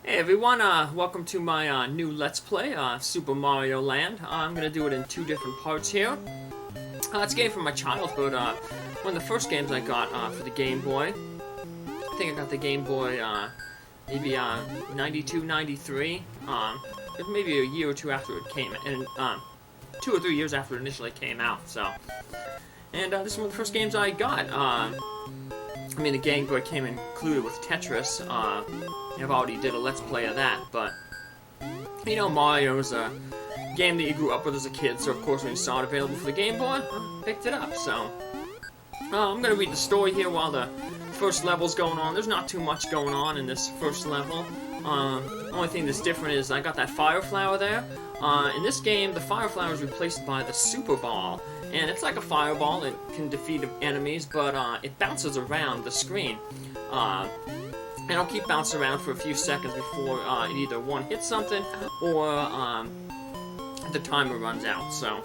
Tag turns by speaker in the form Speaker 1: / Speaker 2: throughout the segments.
Speaker 1: Hey everyone, welcome to my new Let's Play, Super Mario Land. I'm gonna do it in two different parts here. It's a game from my childhood, one of the first games I got for the Game Boy. I think I got the Game Boy maybe 92, 93, maybe a year or two after it came, and 2 or 3 years after it initially came out, so. And this is one of the first games I got. I mean, the Game Boy came included with Tetris. I've already did a Let's Play of that, but, you know, Mario is a game that you grew up with as a kid, so of course when you saw it available for the Game Boy, I picked it up, so. I'm gonna read the story here while the first level's going on. There's not too much going on in this first level. Only thing that's different is I got that fire flower there. In this game, the fire flower is replaced by the super ball. And it's like a fireball, it can defeat enemies, but it bounces around the screen. And it'll keep bouncing around for a few seconds before it either one hits something or the timer runs out. So,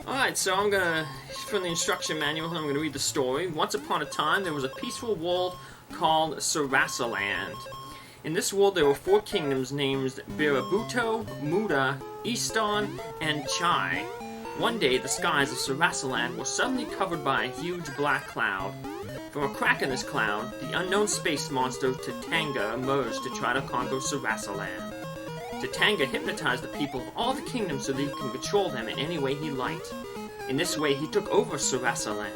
Speaker 1: alright, so I'm gonna, from the instruction manual, I'm gonna read the story. Once upon a time, there was a peaceful world called Sarasaland. In this world, there were 4 kingdoms named Birabuto, Muda, Easton, and Chai. One day, the skies of Sarasaland were suddenly covered by a huge black cloud. From a crack in this cloud, the unknown space monster Tatanga emerged to try to conquer Sarasaland. Tatanga hypnotized the people of all the kingdoms so that he can control them in any way he liked. In this way, he took over Sarasaland.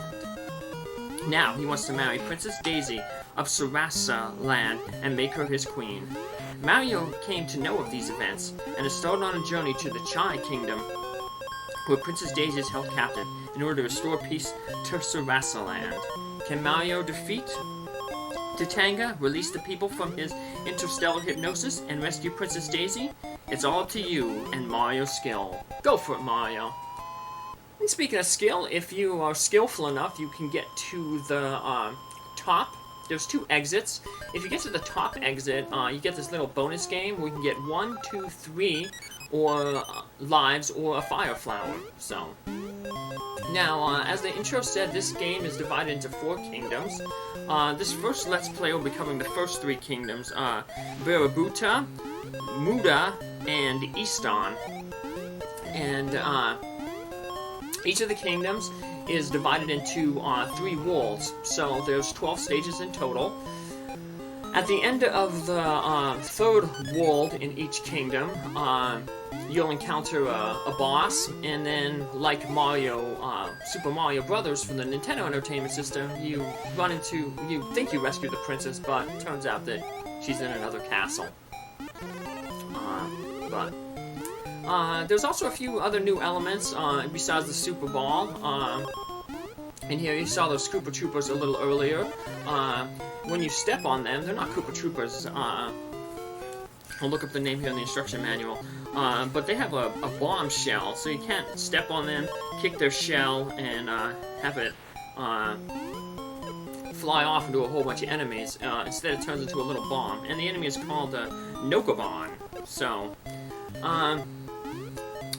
Speaker 1: Now, he wants to marry Princess Daisy of Sarasaland and make her his queen. Mario came to know of these events, and has started on a journey to the Chai Kingdom, where Princess Daisy is held captive in order to restore peace to Sarasaland. Can Mario defeat Tatanga, release the people from his interstellar hypnosis, and rescue Princess Daisy? It's all up to you and Mario's skill. Go for it, Mario. And speaking of skill, if you are skillful enough, you can get to the top. There's 2 exits. If you get to the top exit, you get this little bonus game where you can get 1, 2, 3, or lives, or a fire flower. So, now, as the intro said, this game is divided into 4 kingdoms. This first Let's Play will be covering the first 3 kingdoms, Birabuto, Muda, and Easton. And, each of the kingdoms is divided into 3 worlds, so there's 12 stages in total. At the end of the 3rd world in each kingdom, you'll encounter a boss, and then, like Mario, Super Mario Brothers from the Nintendo Entertainment System, you think you rescued the princess, but it turns out that she's in another castle. There's also a few other new elements, besides the Super Ball. And here you saw those Koopa Troopers a little earlier. When you step on them, they're not Koopa Troopers. I'll look up the name here in the instruction manual. But they have a bomb shell, so you can't step on them, kick their shell, and have it fly off into a whole bunch of enemies. Instead, it turns into a little bomb, and the enemy is called Nokobon. So,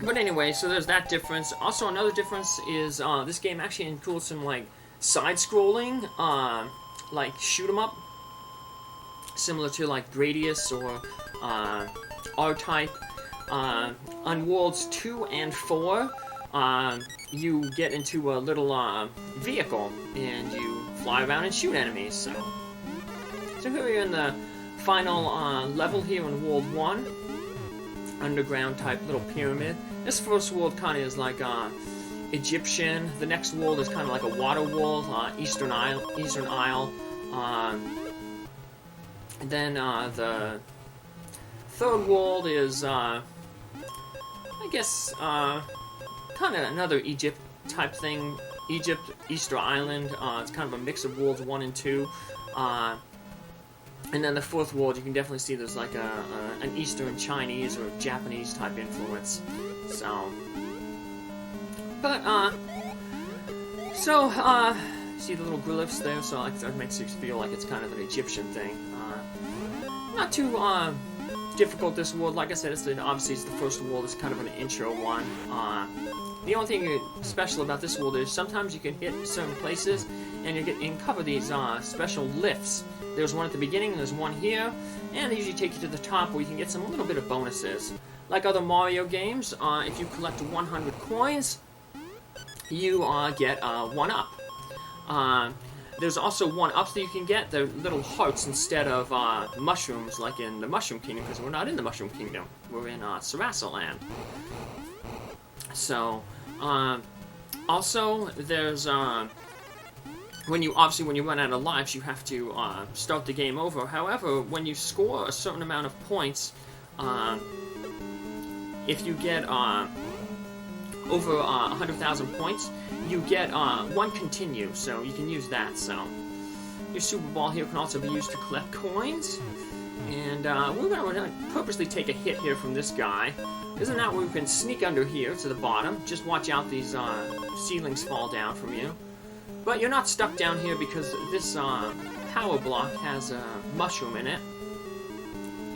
Speaker 1: but anyway, so there's that difference. Also, another difference is this game actually includes some like side-scrolling, like shoot 'em up, similar to like Gradius or R-Type. On Worlds 2 and 4, you get into a little vehicle and you fly around and shoot enemies. So here we are in the final level here in World 1, underground type little pyramid. This first world kind of is like Egyptian. The next world is kind of like a water world, Eastern Isle. Then the 3rd world is, I guess, kind of another Egypt type thing. Egypt, Easter Island. It's kind of a mix of worlds 1 and 2. And then the 4th world, you can definitely see there's like an Eastern Chinese or Japanese type influence. So, but see the little glyphs there, so like, that makes you feel like it's kind of an Egyptian thing. Not too difficult, this world. Like I said, obviously it's the first world. It's kind of an intro one. The only thing special about this world is sometimes you can hit certain places and you can cover these special lifts. There's one at the beginning, there's one here, and they usually take you to the top where you can get some little bit of bonuses. Like other Mario games, if you collect 100 coins, you get 1-up. There's also 1-ups that you can get. They're little hearts instead of mushrooms, like in the Mushroom Kingdom, because we're not in the Mushroom Kingdom. We're in Sarasaland. So, also, there's, when you run out of lives, you have to start the game over. However, when you score a certain amount of points, if you get over 100,000 points, you get one continue, so you can use that. So your Super Ball here can also be used to collect coins. And we're going to purposely take a hit here from this guy. Isn't that where we can sneak under here to the bottom? Just watch out, these ceilings fall down from you. But you're not stuck down here because this power block has a mushroom in it.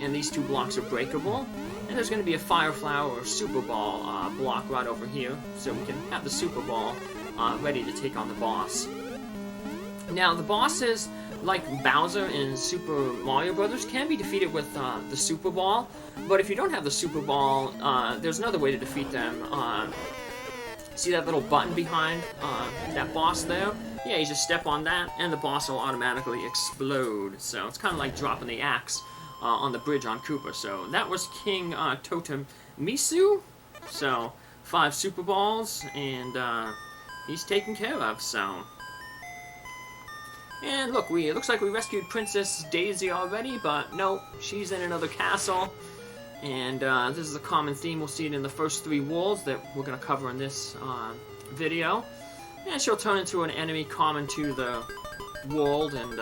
Speaker 1: And these two blocks are breakable. And there's going to be a Fire Flower or Super Ball block right over here. So we can have the Super Ball ready to take on the boss. Now, the bosses, like Bowser in Super Mario Bros., can be defeated with the Super Ball. But if you don't have the Super Ball, there's another way to defeat them. See that little button behind that boss there? Yeah, you just step on that, and the boss will automatically explode. So it's kind of like dropping the axe on the bridge on Koopa. So that was King Totem Misu. So 5 Super Balls, and he's taken care of. So. And look, it looks like we rescued Princess Daisy already, but no, she's in another castle. And this is a common theme. We'll see it in the first 3 worlds that we're going to cover in this video. And she'll turn into an enemy common to the world, and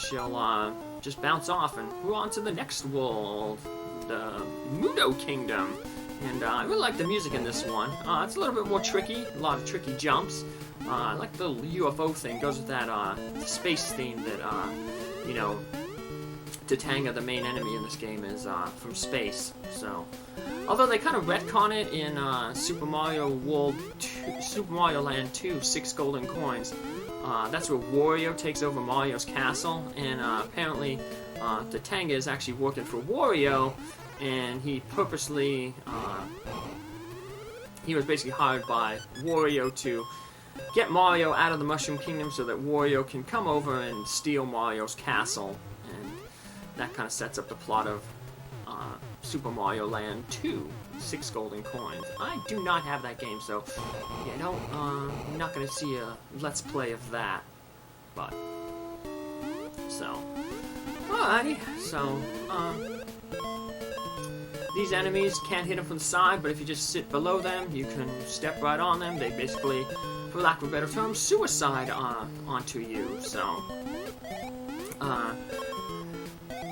Speaker 1: she'll just bounce off and move on to the next world, the Muda Kingdom. And I really like the music in this one. It's a little bit more tricky, a lot of tricky jumps. I like the little UFO thing, goes with that space theme that, you know, Tatanga, the main enemy in this game, is from space. So, although they kind of retcon it in Super Mario Land 2, 6 golden coins. That's where Wario takes over Mario's castle, and apparently Tatanga is actually working for Wario, and he purposely, he was basically hired by Wario to get Mario out of the Mushroom Kingdom so that Wario can come over and steal Mario's castle. And that kind of sets up the plot of Super Mario Land 2, 6 golden coins. I do not have that game, so yeah, I'm not going to see a Let's Play of that. But, so, alrighty, so, these enemies can't hit them from the side, but if you just sit below them, you can step right on them. They basically, for lack of a better term, suicide onto you. So,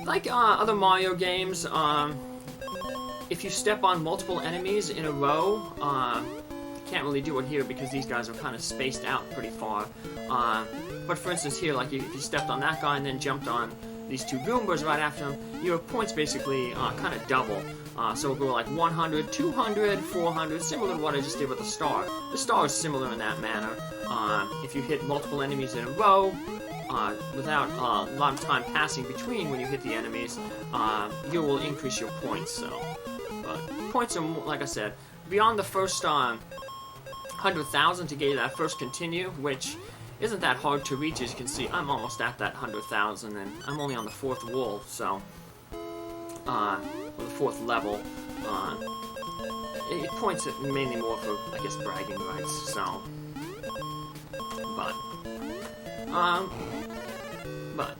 Speaker 1: like other Mario games, if you step on multiple enemies in a row, you can't really do it here because these guys are kind of spaced out pretty far. But for instance here, like if you stepped on that guy and then jumped on these 2 Goombas right after him, your points basically kind of double. So it'll go like 100, 200, 400, similar to what I just did with the star. The star is similar in that manner. If you hit multiple enemies in a row, without a lot of time passing between when you hit the enemies, you will increase your points. So, but points are, like I said, beyond the first 100,000 to get that first continue, which isn't that hard to reach. As you can see, I'm almost at that 100,000, and I'm only on the 4th world, so or the 4th level. It points it mainly more for, I guess, bragging rights. So, but like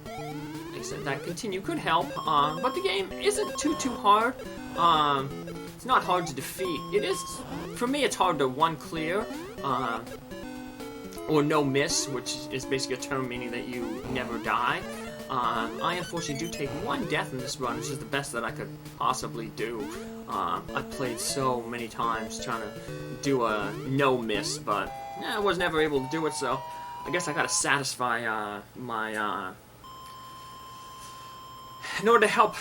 Speaker 1: I said, that continue could help. But the game isn't too hard. It's not hard to defeat. It is, for me, it's hard to one clear. Or no miss, which is basically a term meaning that you never die. I unfortunately do take 1 death in this run, which is the best that I could possibly do. I've played so many times trying to do a no miss, but I was never able to do it, so I guess I gotta satisfy my, in order to help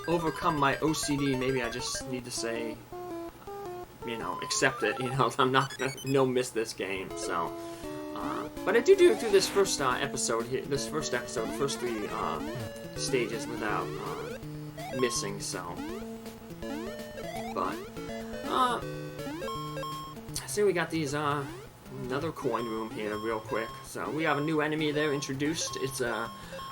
Speaker 1: overcome my OCD, maybe I just need to say, you know, accept it. You know, I'm not gonna miss this game. So, but I do this first episode here, the first 3 stages without missing. So, but see, we got these another coin room here, real quick. So we have a new enemy there introduced. It's a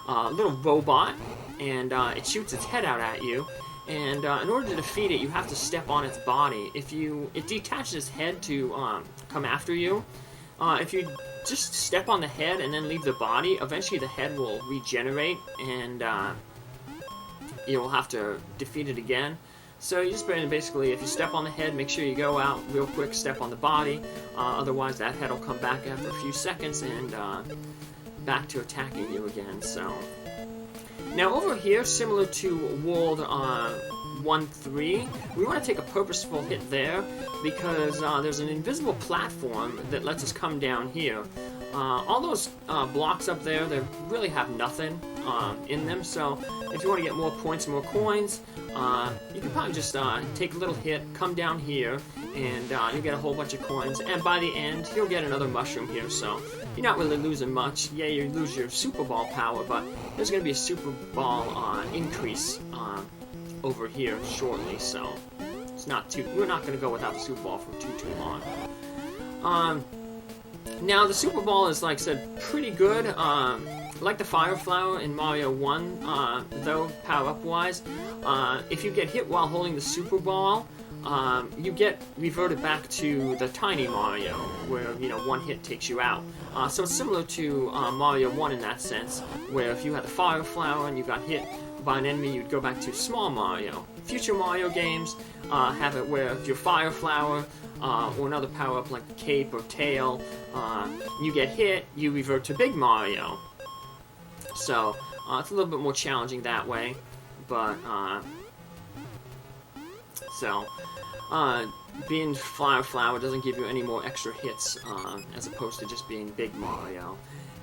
Speaker 1: little robot, and it shoots its head out at you. And in order to defeat it, you have to step on its body. It detaches its head to come after you. If you just step on the head and then leave the body, eventually the head will regenerate, and you'll have to defeat it again. So you just basically, if you step on the head, make sure you go out real quick, step on the body. Otherwise, that head will come back after a few seconds and back to attacking you again. So now over here, similar to World 1-3, we want to take a purposeful hit there because there's an invisible platform that lets us come down here. All those blocks up there, they really have nothing in them, so if you want to get more points and more coins, you can probably just take a little hit, come down here, and you'll get a whole bunch of coins, and by the end, you'll get another mushroom here, so you're not really losing much. Yeah, you lose your Super Ball power, but there's going to be a Super Ball increase over here shortly, so it's not too. We're not going to go without the Super Ball for too long. Now the Super Ball is, like I said, pretty good. Like the Fire Flower in Mario 1, though, power-up wise, if you get hit while holding the Super Ball, you get reverted back to the Tiny Mario, where, you know, one hit takes you out. So it's similar to Mario 1 in that sense, where if you had the Fire Flower and you got hit by an enemy, you'd go back to Small Mario. Future Mario games have it where if your Fire Flower or another power-up like the Cape or Tail, you get hit, you revert to Big Mario. So it's a little bit more challenging that way, but being Fire Flower doesn't give you any more extra hits as opposed to just being Big Mario.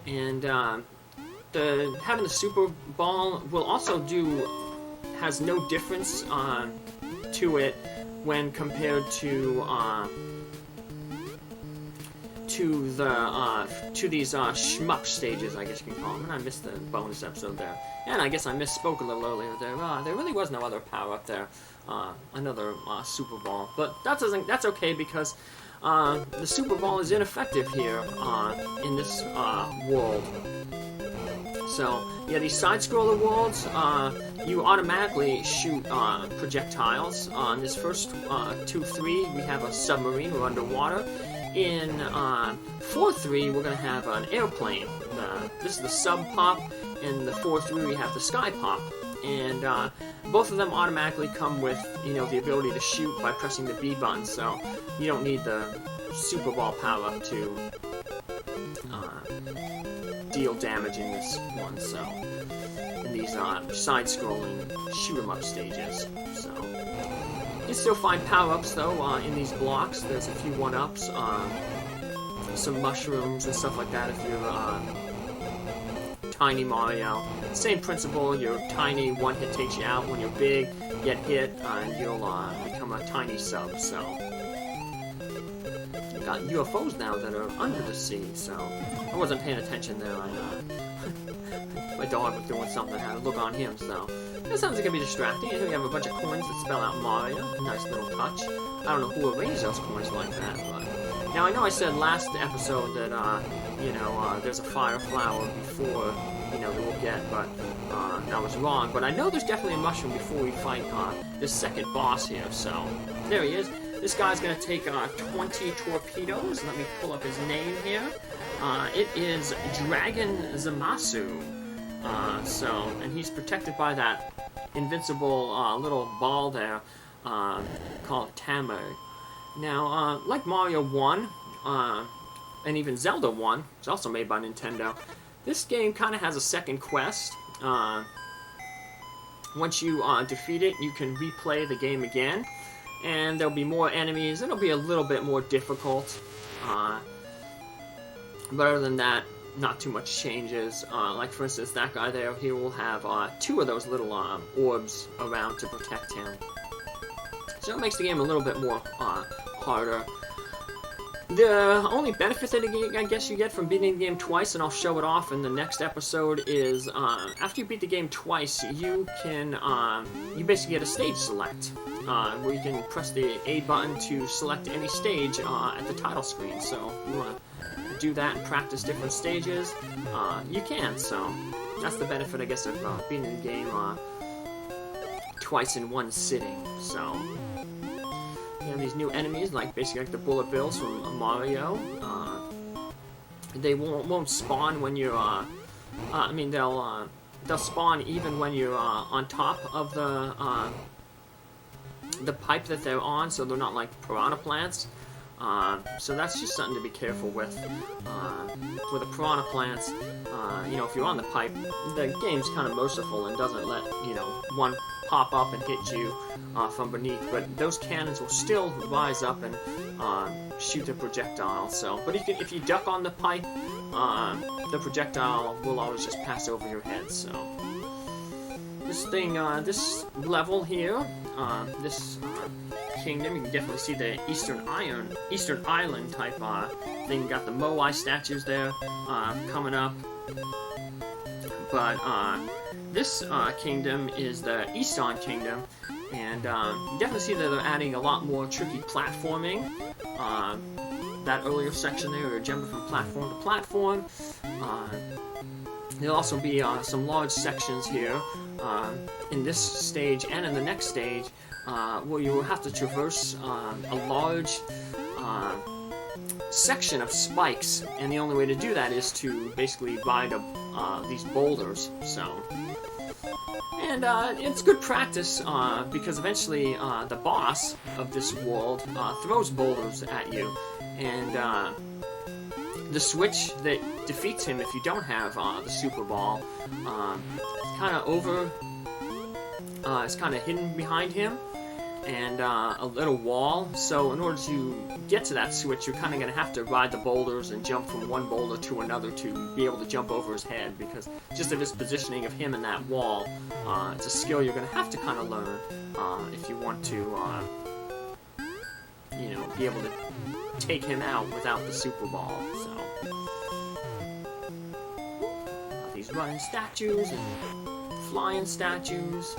Speaker 1: And having the Super Ball will also has no difference to it when compared to these shmup stages, I guess you can call them. And I missed the bonus episode there, and I guess I misspoke a little earlier there. There really was no other power up there, another Super Ball, but that's okay because the Super Ball is ineffective here in this world. So, yeah, these side-scroller worlds, you automatically shoot projectiles. On this first 2-3, we have a submarine, we're underwater. In 4-3, we're going to have an airplane. This is the sub-pop, and the 4-3, we have the sky-pop. And both of them automatically come with, you know, the ability to shoot by pressing the B button, so you don't need the Super Ball power-up to deal damage in this one, so in these side-scrolling shoot-'em-up stages. So you can still find power-ups though in these blocks. There's a few one-ups, some mushrooms and stuff like that. If you're Tiny Mario, same principle. You're tiny, one hit takes you out. When you're big, get hit, and you'll become a tiny sub. So got UFOs now that are under the sea, so I wasn't paying attention there. My dog was doing something, I had a look on him, so that sounds like it'd be distracting. And here we have a bunch of coins that spell out Mario. A nice little touch. I don't know who arranged those coins like that, but now I know I said last episode that there's a Fire Flower before that we'll get, but that was wrong. But I know there's definitely a mushroom before we fight this second boss here. So there he is. This guy's going to take 20 torpedoes. Let me pull up his name here. It is Dragon Zamasu. And he's protected by that invincible little ball there called Tame. Now, like Mario 1, and even Zelda 1, it's also made by Nintendo, this game kind of has a second quest. Once you defeat it, you can replay the game again. And there'll be more enemies. It'll be a little bit more difficult. But other than that, not too much changes. Like, for instance, that guy there, he will have 2 of those little orbs around to protect him. So it makes the game a little bit more harder. The only benefit that I guess you get from beating the game twice, and I'll show it off in the next episode, is after you beat the game twice, you can you basically get a stage select, where you can press the A button to select any stage at the title screen. So if you want to do that and practice different stages, you can. So that's the benefit, I guess, of beating the game twice in one sitting. So. You have these new enemies, like basically like the bullet bills from Mario. They won't spawn when you're. I mean, they'll spawn even when you're on top of the pipe that they're on, so they're not like piranha plants. So that's just something to be careful with. For the piranha plants, you know, if you're on the pipe, the game's kind of merciful and doesn't let, you know, one pop up and hit you from beneath, but those cannons will still rise up and shoot the projectile. So, but if you duck on the pipe, the projectile will always just pass over your head. So, this level here, this kingdom, you can definitely see the Eastern Island type thing. You got the Moai statues there coming up, but this kingdom is the Easton kingdom, and you definitely see that they're adding a lot more tricky platforming. That earlier section there, you're jumping from platform to platform. There'll also be some large sections here in this stage and in the next stage where you will have to traverse a large section of spikes, and the only way to do that is to basically ride these boulders. So, and it's good practice because eventually the boss of this world throws boulders at you, and the switch that defeats him if you don't have the Super Ball kind of it's kind of hidden behind him, and a little wall. So in order to get to that switch, you're kind of going to have to ride the boulders and jump from one boulder to another to be able to jump over his head, because just of his positioning of him in that wall, it's a skill you're going to have to kind of learn if you want to, you know, be able to take him out without the Super Ball. So these running statues and flying statues.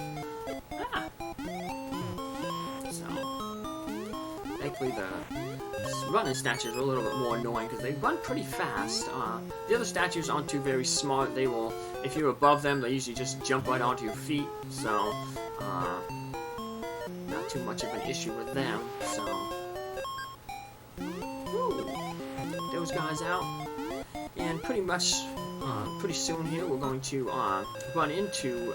Speaker 1: Thankfully, the running statues are a little bit more annoying because they run pretty fast. The other statues aren't too very smart. They will, if you're above them, they usually just jump right onto your feet. So, not too much of an issue with them. So, those guys out, and pretty much, pretty soon here we're going to run into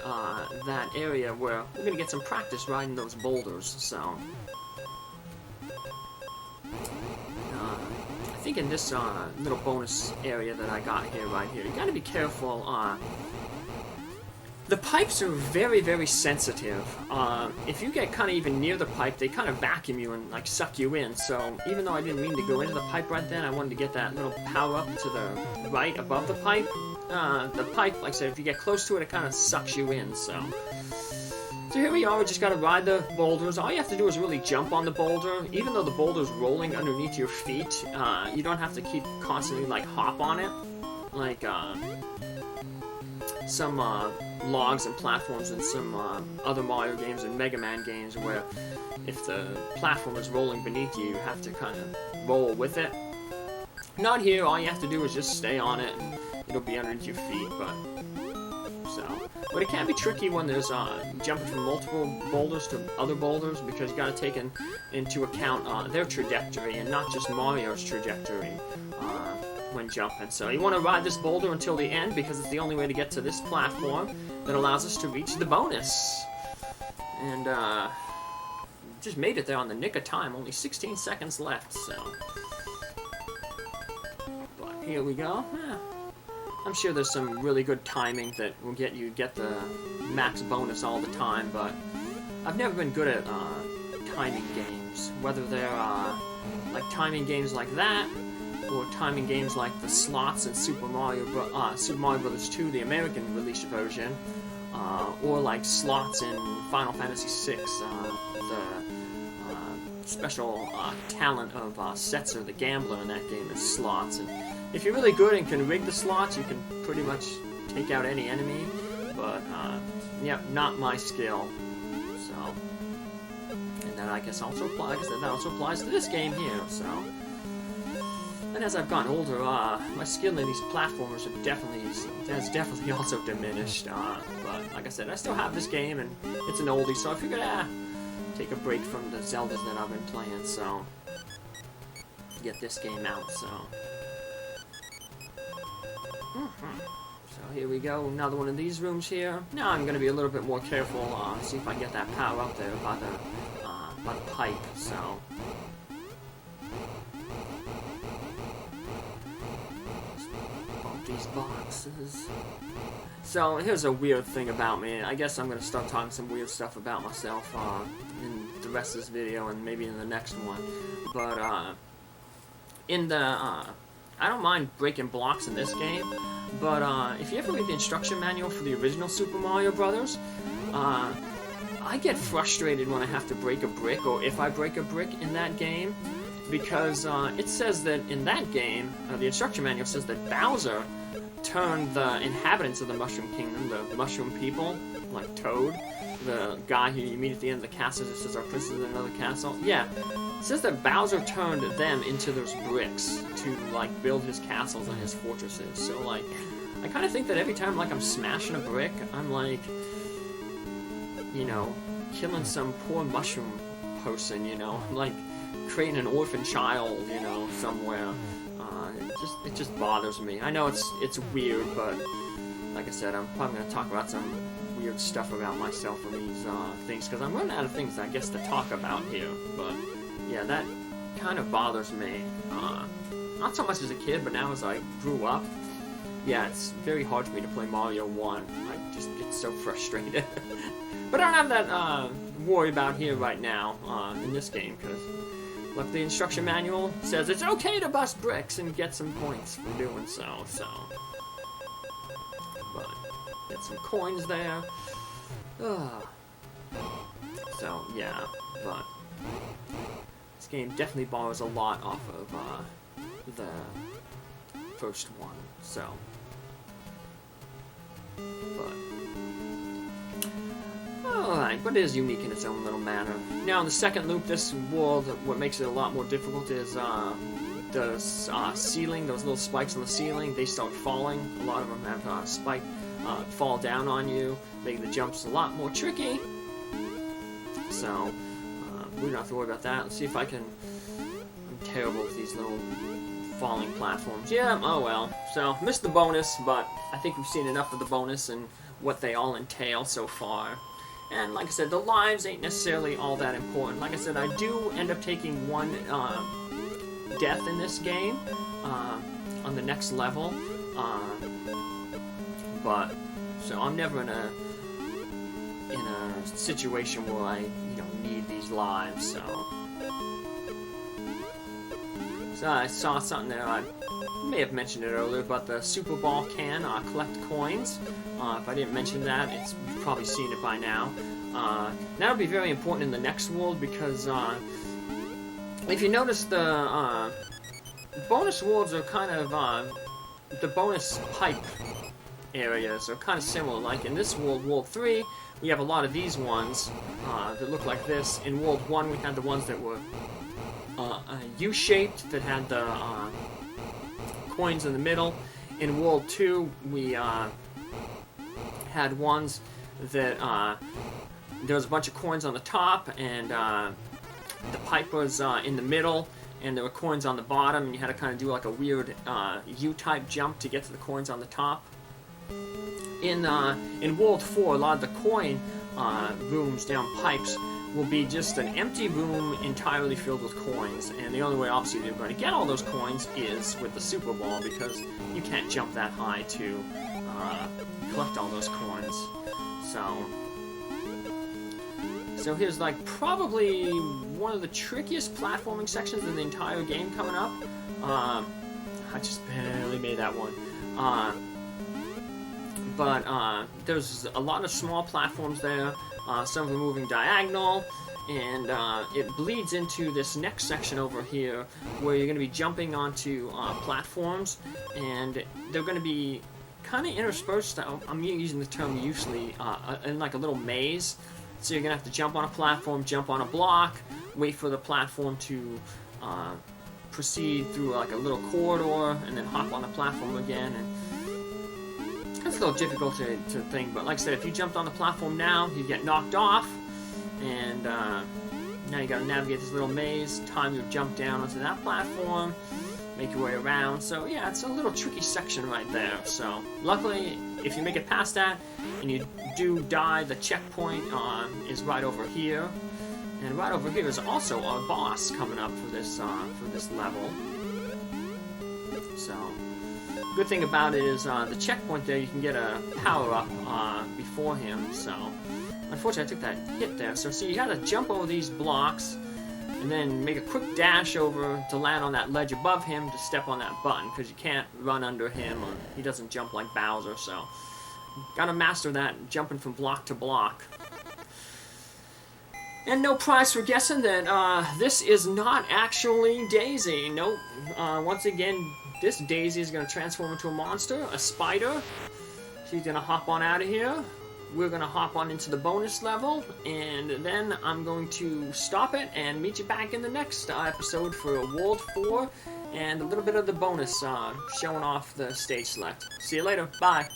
Speaker 1: that area where we're going to get some practice riding those boulders. So. I think in this little bonus area that I got here, right here, you gotta be careful. The pipes are very, very sensitive. If you get kind of even near the pipe, they kind of vacuum you and like suck you in. So even though I didn't mean to go into the pipe right then, I wanted to get that little power up to the right above the pipe. The pipe, like I said, if you get close to it, it kind of sucks you in. So here we are, we just gotta ride the boulders. All you have to do is really jump on the boulder. Even though the boulder's rolling underneath your feet, you don't have to keep constantly, like, hop on it. Like, some, logs and platforms in some, other Mario games and Mega Man games where if the platform is rolling beneath you, you have to kind of roll with it. Not here, all you have to do is just stay on it and it'll be underneath your feet, but it can be tricky when there's jumping from multiple boulders to other boulders, because you got to take into account their trajectory and not just Mario's trajectory when jumping. So you want to ride this boulder until the end, because it's the only way to get to this platform that allows us to reach the bonus. And just made it there on the nick of time, only 16 seconds left. So, but here we go. I'm sure there's some really good timing that will get the max bonus all the time, but I've never been good at timing games, whether they're like timing games like that, or timing games like the slots in Super Mario Bros. 2, the American release version, or like slots in Final Fantasy VI, the special talent of Setzer the Gambler in that game is slots. And if you're really good and can rig the slots, you can pretty much take out any enemy. But, yeah, not my skill. So, and that I guess also applies, to this game here, so. And as I've gotten older, my skill in these platformers has definitely also diminished. But like I said, I still have this game, and it's an oldie, so I figured, take a break from the Zeldas that I've been playing, so get this game out, so. So here we go, another one of these rooms here. Now I'm gonna be a little bit more careful, see if I can get that power up there by the pipe, so. These boxes. So here's a weird thing about me. I guess I'm gonna start talking some weird stuff about myself in the rest of this video and maybe in the next one. But I don't mind breaking blocks in this game, but if you ever read the instruction manual for the original Super Mario Brothers, I get frustrated when I have to break a brick, or if I break a brick in that game, because it says that in that game, the instruction manual says that Bowser turned the inhabitants of the Mushroom Kingdom, the Mushroom people, like Toad, the guy who you meet at the end of the castle that says our princess in another castle. Yeah, it says that Bowser turned them into those bricks to, like, build his castles and his fortresses. So, like, I kind of think that every time, like, I'm smashing a brick, I'm, like, you know, killing some poor mushroom person, you know? I'm, like, creating an orphan child, you know, somewhere. It just bothers me. I know it's weird, but like I said, I'm probably going to talk about some weird stuff about myself in these things, because I'm running out of things, I guess, to talk about here. But yeah, that kind of bothers me. Not so much as a kid, but now as I grew up, yeah, it's very hard for me to play Mario 1. I just get so frustrated. But I don't have that worry about here right now in this game, because look, the instruction manual says it's okay to bust bricks and get some points for doing so, But, get some coins there. So, yeah, but this game definitely borrows a lot off of the first one, so. But alright, but it is unique in its own little manner. Now, in the second loop, this world, what makes it a lot more difficult is the ceiling, those little spikes on the ceiling, they start falling. A lot of them have fall down on you, making the jumps a lot more tricky. So, we don't have to worry about that. Let's see if I can. I'm terrible with these little falling platforms. Yeah, oh well. So, missed the bonus, but I think we've seen enough of the bonus and what they all entail so far. And like I said, the lives ain't necessarily all that important. Like I said, I do end up taking one death in this game on the next level. But so I'm never in a situation where I need these lives. So I saw something there. I may have mentioned it earlier, but the Super Ball can collect coins. If I didn't mention that, you've probably seen it by now. That'll be very important in the next world, because if you notice, the bonus worlds are kind of the bonus pipe areas are kind of similar. Like in this world, World 3, we have a lot of these ones that look like this. In World 1, we had the ones that were U-shaped, that had the coins in the middle. In World 2, we had ones that there was a bunch of coins on the top, and the pipe was in the middle, and there were coins on the bottom, and you had to kind of do like a weird U-type jump to get to the coins on the top. In World 4, a lot of the coin rooms down pipes will be just an empty room entirely filled with coins, and the only way obviously you're going to get all those coins is with the Super Ball, because you can't jump that high to collect all those coins. So here's like probably one of the trickiest platforming sections in the entire game coming up. I just barely made that one. But there's a lot of small platforms there. some of them moving diagonal, and it bleeds into this next section over here where you're going to be jumping onto platforms, and they're going to be kind of interspersed. I'm using the term usually in like a little maze. So you're going to have to jump on a platform, jump on a block, wait for the platform to proceed through like a little corridor, and then hop on the platform again. And it's a little difficult to think, but like I said, if you jumped on the platform now, you get knocked off, and now you got to navigate this little maze. Time to jump down onto that platform, make your way around. So yeah, it's a little tricky section right there. So luckily, if you make it past that and you do die, the checkpoint is right over here, and right over here is also a boss coming up for this level. So good thing about it is the checkpoint there, you can get a power up before him. So unfortunately, I took that hit there. So see, you got to jump over these blocks, and then make a quick dash over to land on that ledge above him to step on that button, because you can't run under him, or he doesn't jump like Bowser, so gotta master that, jumping from block to block. And no prize for guessing that this is not actually Daisy. Nope. Once again, this Daisy is gonna transform into a monster, a spider. She's gonna hop on out of here. We're going to hop on into the bonus level, and then I'm going to stop it and meet you back in the next episode for World 4 and a little bit of the bonus showing off the stage select. See you later. Bye.